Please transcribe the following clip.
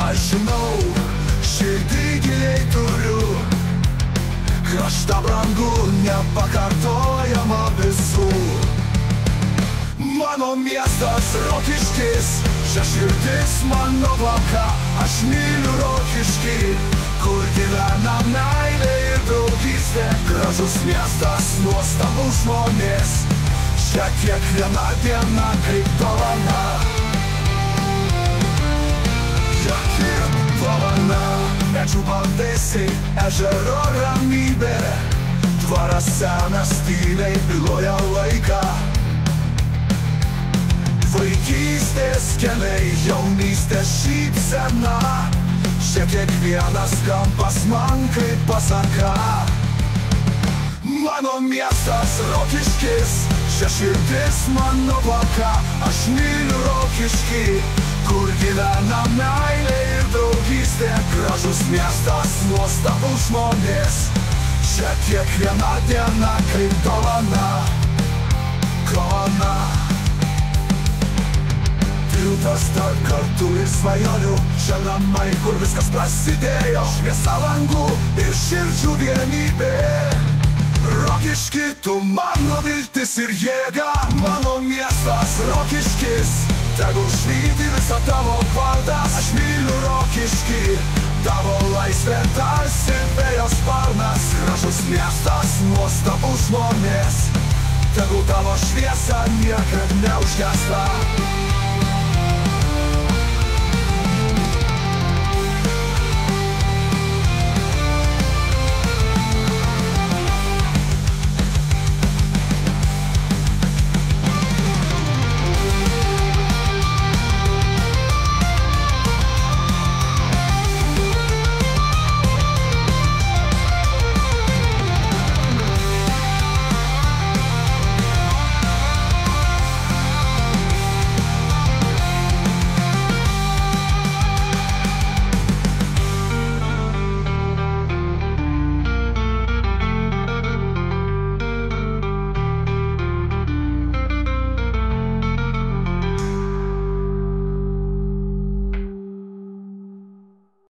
aš žinau, širdį giliai turiu kraštą brangų, nepakartojama visų. Mano miestas Rokiškis, čia širdis mano valka, aš myliu Rokiškį, kur gyvena meilė ir draugystė. Gražus miestas, nuostabus žmonės, čia kiekviena diena kaip dovana. Čia kaip dovana, medžių pavėsiai, ežero ramybė, dvaras senas tyliai byloja laiką. Vaikystės keliai, jaunystės šypsena, čia kiekvienas kampas man kaip pasaka. Mano miestas Rokiškis, čia širdis mano valka, aš myliu Rokiškį, kur gyvena meilė ir draugystė. Gražus miestas, nuostabus žmonės, čia kiekviena diena kaip dovana. Tiltas tarp kartų ir svajonių, čia namai, kur viskas prasidėjo, šviesa langų ir širdžių vienybė. Rokiški, tu mano viltis ir jėga, mano miestas Rokiškis, tegul švyti visą tavo vardas. Aš myliu Rokiškį, tavo laisvė tarsi vėjo sparnas. Gražus miestas, nuostabus žmonės, tegul tavo šviesa niekad neužgęsta.